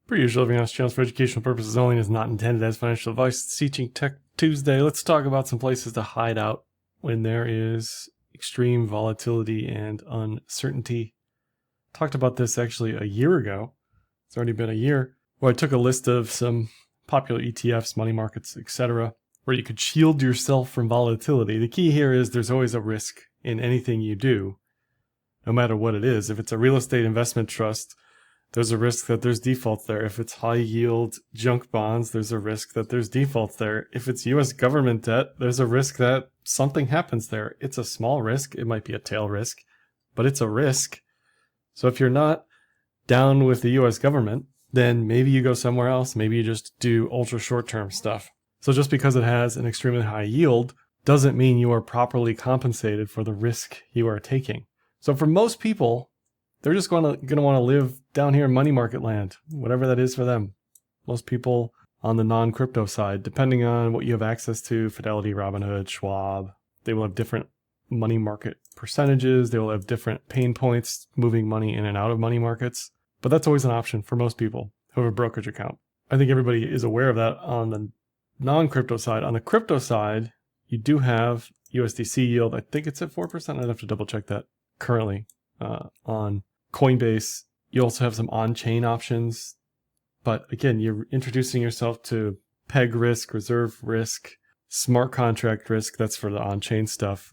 Per usual, everything on this channel is for educational purposes only and is not intended as financial advice. It's Teaching Tech Tuesday. Let's talk about some places to hide out when there is extreme volatility and uncertainty. Talked about this actually a year ago. It's already been a year, where I took a list of some popular ETFs, money markets, etc., where you could shield yourself from volatility. The key here is there's always a risk in anything you do, no matter what it is. If it's a real estate investment trust, there's a risk that there's defaults there. If it's high yield junk bonds, there's a risk that there's defaults there. If it's US government debt, there's a risk that something happens there. It's a small risk. It might be a tail risk, but it's a risk. So if you're not down with the US government, then maybe you go somewhere else. Maybe you just do ultra short-term stuff. So just because it has an extremely high yield doesn't mean you are properly compensated for the risk you are taking. So for most people, they're just going to want to live down here in money market land, whatever that is for them. Most people on the non-crypto side, depending on what you have access to, Fidelity, Robinhood, Schwab, they will have different money market percentages. They will have different pain points moving money in and out of money markets. But that's always an option for most people who have a brokerage account. I think everybody is aware of that on the non-crypto side. On the crypto side, you do have USDC yield. I think it's at 4%. I'd have to double check that currently on Coinbase. You also have some on-chain options. But again, you're introducing yourself to peg risk, reserve risk, smart contract risk. That's for the on-chain stuff.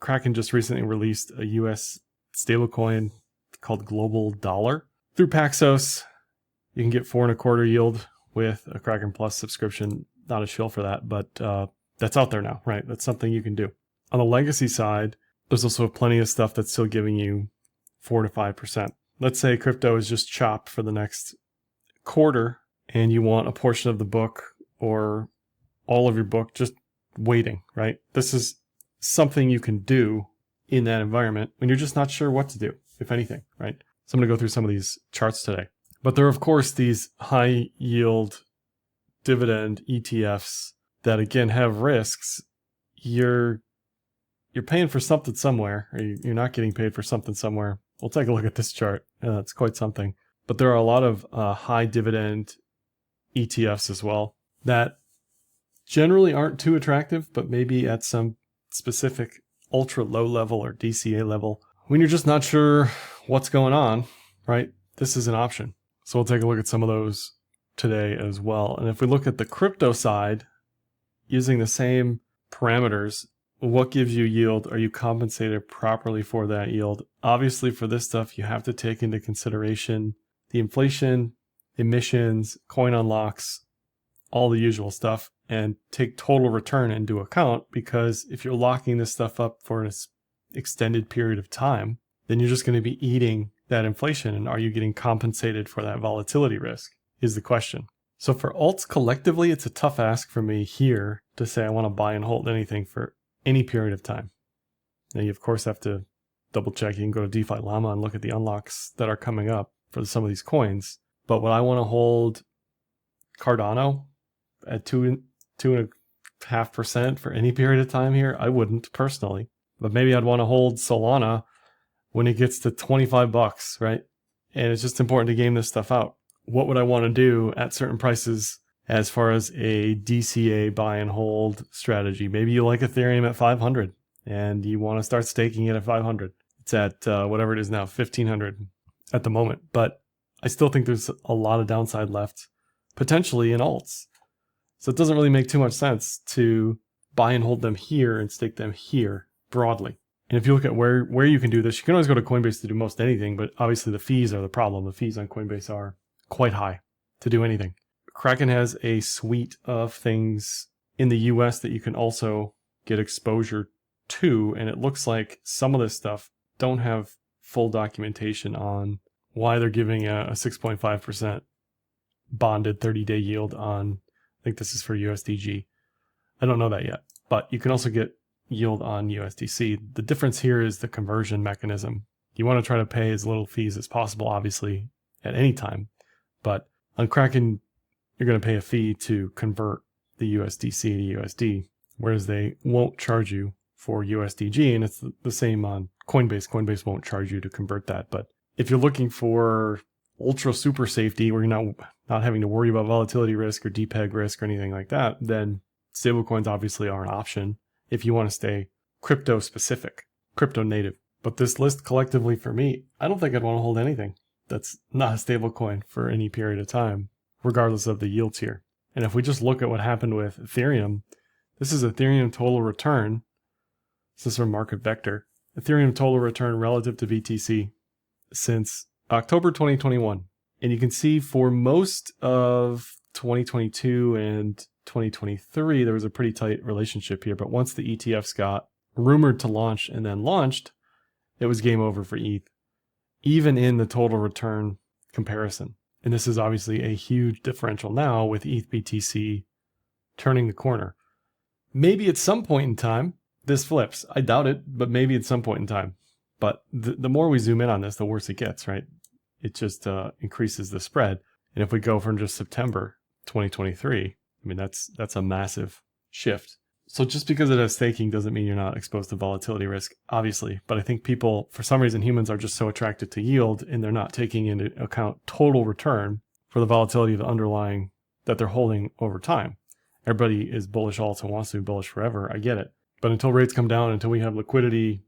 Kraken just recently released a US stablecoin called Global Dollar. Through Paxos, you can get 4.25% yield with a Kraken Plus subscription. Not a shill for that, but that's out there now, right? That's something you can do. On the legacy side, there's also plenty of stuff that's still giving you 4 to 5%. Let's say crypto is just chopped for the next quarter and you want a portion of the book or all of your book just waiting, right? This is something you can do in that environment when you're just not sure what to do, if anything, right? So I'm going to go through some of these charts today. But there are, of course, these high yield dividend ETFs that, again, have risks. You're paying for something somewhere, or you're not getting paid for something somewhere. We'll take a look at this chart. It's quite something. But there are a lot of high dividend ETFs as well that generally aren't too attractive, but maybe at some specific ultra low level or DCA level, when you're just not sure what's going on, right? This is an option. So we'll take a look at some of those today as well. And if we look at the crypto side, using the same parameters, what gives you yield? Are you compensated properly for that yield? Obviously, for this stuff, you have to take into consideration the inflation, emissions, coin unlocks, all the usual stuff, and take total return into account, because if you're locking this stuff up for an extended period of time, then you're just going to be eating that inflation. And are you getting compensated for that volatility risk is the question. So for alts collectively, it's a tough ask for me here to say I want to buy and hold anything for any period of time. Now, you of course have to double check. You can go to DeFi Llama and look at the unlocks that are coming up for some of these coins. But would I want to hold Cardano at 2.5% for any period of time here? I wouldn't personally, but maybe I'd want to hold Solana when it gets to $25, right? And it's just important to game this stuff out. What would I want to do at certain prices as far as a DCA buy and hold strategy? Maybe you like Ethereum at 500 and you want to start staking it at 500. It's at whatever it is now, 1500 at the moment. But I still think there's a lot of downside left, potentially in alts. So it doesn't really make too much sense to buy and hold them here and stake them here broadly. And if you look at where you can do this, you can always go to Coinbase to do most anything, but obviously the fees are the problem. The fees on Coinbase are quite high to do anything. Kraken has a suite of things in the US that you can also get exposure to, and it looks like some of this stuff don't have full documentation on why they're giving a 6.5% bonded 30-day yield on, I think this is for USDG. I don't know that yet, but you can also get yield on USDC. The difference here is the conversion mechanism. You want to try to pay as little fees as possible, obviously, at any time. But on Kraken, you're going to pay a fee to convert the USDC to USD, whereas they won't charge you for USDG. And it's the same on Coinbase. Coinbase won't charge you to convert that. But if you're looking for ultra super safety where you're not having to worry about volatility risk or depeg risk or anything like that, then stablecoins obviously are an option if you want to stay crypto specific, crypto native. But this list collectively for me, I don't think I'd want to hold anything that's not a stablecoin for any period of time, regardless of the yields here. And if we just look at what happened with Ethereum, this is Ethereum total return. This is from Market Vector. Ethereum total return relative to BTC since October 2021. And you can see for most of 2022 and 2023, there was a pretty tight relationship here. But once the ETFs got rumored to launch and then launched, it was game over for ETH, even in the total return comparison. And this is obviously a huge differential now with ETH BTC turning the corner. Maybe at some point in time, this flips. I doubt it, but maybe at some point in time. But the more we zoom in on this, the worse it gets, right? It just increases the spread. And if we go from just September 2023, I mean, that's a massive shift. So just because it has staking doesn't mean you're not exposed to volatility risk, obviously. But I think people, for some reason, humans are just so attracted to yield and they're not taking into account total return for the volatility of the underlying that they're holding over time. Everybody is bullish alts and wants to be bullish forever. I get it. But until rates come down, until we have liquidity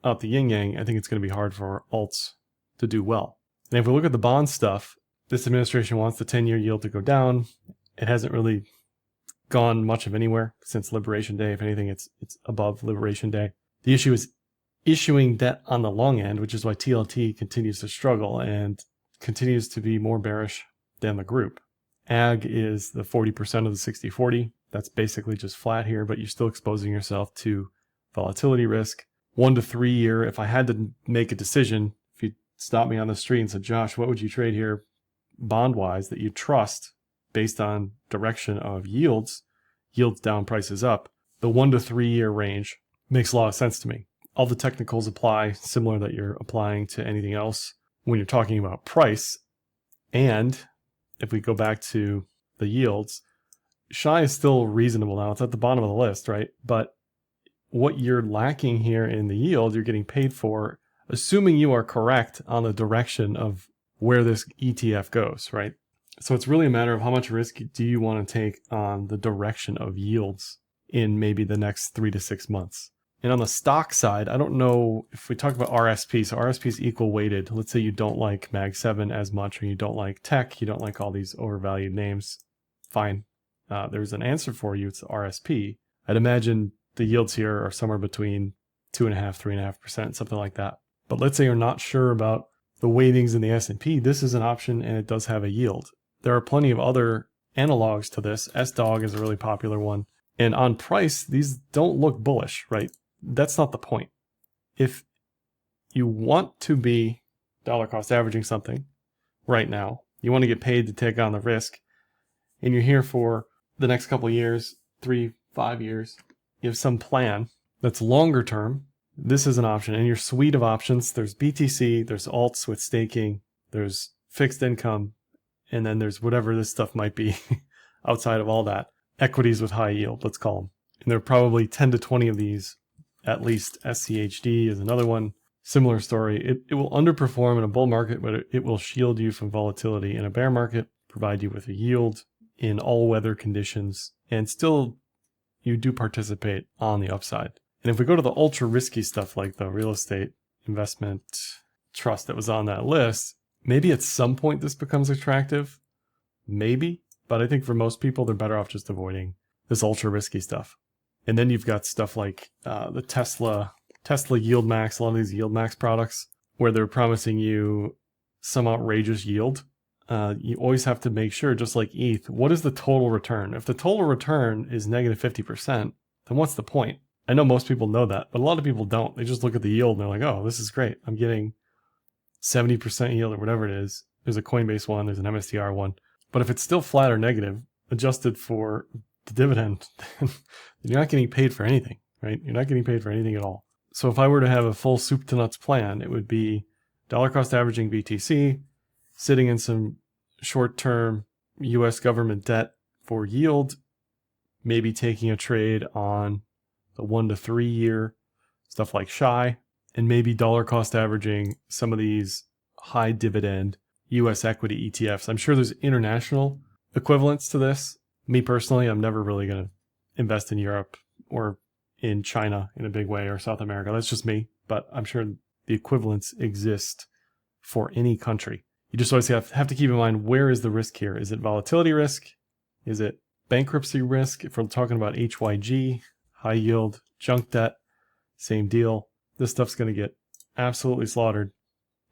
out the yin-yang, I think it's going to be hard for alts to do well. And if we look at the bond stuff, this administration wants the 10-year yield to go down. It hasn't really gone much of anywhere since Liberation Day. If anything, it's above Liberation Day. The issue is issuing debt on the long end, which is why TLT continues to struggle and continues to be more bearish than the group. Ag is the 40% of the 60-40. That's basically just flat here, but you're still exposing yourself to volatility risk. 1 to 3 year, if I had to make a decision, if you stopped me on the street and said, Josh, what would you trade here bond-wise that you trust based on direction of yields down, prices up, the 1 to 3 year range makes a lot of sense to me. All the technicals apply similar that you're applying to anything else when you're talking about price. And if we go back to the yields, SHI is still reasonable now. It's at the bottom of the list, right? But what you're lacking here in the yield, you're getting paid for, assuming you are correct on the direction of where this ETF goes, right? So it's really a matter of how much risk do you want to take on the direction of yields in maybe the next 3 to 6 months. And on the stock side, I don't know if we talk about RSP. So RSP is equal weighted. Let's say you don't like Mag 7 as much, or you don't like tech, you don't like all these overvalued names. Fine. There's an answer for you. It's RSP. I'd imagine the yields here are somewhere between 2.5%, 3.5%, something like that. But let's say you're not sure about the weightings in the S&P. This is an option and it does have a yield. There are plenty of other analogs to this. SDOG is a really popular one. And on price, these don't look bullish, right? That's not the point. If you want to be dollar cost averaging something right now, you want to get paid to take on the risk, and you're here for the next couple of years, 3, 5 years, you have some plan that's longer term, this is an option. In your suite of options, there's BTC, there's alts with staking, there's fixed income, and then there's whatever this stuff might be outside of all that. Equities with high yield, let's call them. And there are probably 10 to 20 of these, at least. SCHD is another one. Similar story. It will underperform in a bull market, but it will shield you from volatility in a bear market, provide you with a yield in all weather conditions, and still you do participate on the upside. And if we go to the ultra risky stuff like the real estate investment trust that was on that list, maybe at some point this becomes attractive, maybe, but I think for most people, they're better off just avoiding this ultra risky stuff. And then you've got stuff like the Tesla Yield Max, a lot of these Yield Max products where they're promising you some outrageous yield. You always have to make sure, just like ETH, what is the total return? If the total return is negative 50%, then what's the point? I know most people know that, but a lot of people don't. They just look at the yield and they're like, oh, this is great. I'm getting 70% yield or whatever it is. There's a Coinbase one, there's an MSTR one. But if it's still flat or negative, adjusted for the dividend, then you're not getting paid for anything, right? You're not getting paid for anything at all. So if I were to have a full soup to nuts plan, it would be dollar cost averaging BTC, sitting in some short-term US government debt for yield, maybe taking a trade on the 1 to 3 year stuff like SHI, and maybe dollar cost averaging some of these high dividend US equity ETFs. I'm sure there's international equivalents to this. Me personally, I'm never really going to invest in Europe or in China in a big way or South America. That's just me, but I'm sure the equivalents exist for any country. You just always have to keep in mind, where is the risk here? Is it volatility risk? Is it bankruptcy risk? If we're talking about HYG, high yield, junk debt, same deal. This stuff's going to get absolutely slaughtered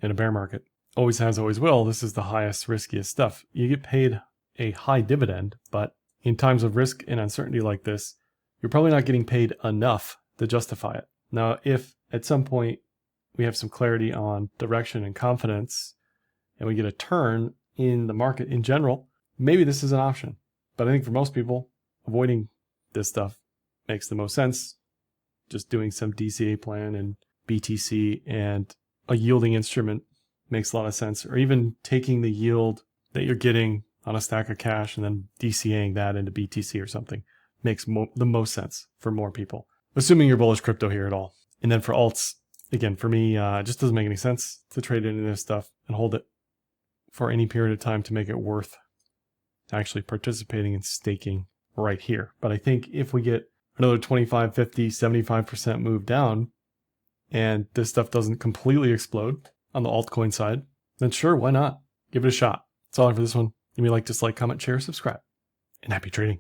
in a bear market. Always has, always will. This is the highest, riskiest stuff. You get paid a high dividend, but in times of risk and uncertainty like this, you're probably not getting paid enough to justify it. Now, if at some point we have some clarity on direction and confidence, and we get a turn in the market in general, maybe this is an option. But I think for most people, avoiding this stuff makes the most sense. Just doing some DCA plan and BTC and a yielding instrument makes a lot of sense. Or even taking the yield that you're getting on a stack of cash and then DCAing that into BTC or something makes the most sense for more people, assuming you're bullish crypto here at all. And then for alts, again, for me, it just doesn't make any sense to trade into this stuff and hold it for any period of time to make it worth actually participating and staking right here. But I think if we get another 25, 50, 75% move down and this stuff doesn't completely explode on the altcoin side, then sure, why not? Give it a shot. That's all I have for this one. Give me a like, dislike, comment, share, subscribe, and happy trading.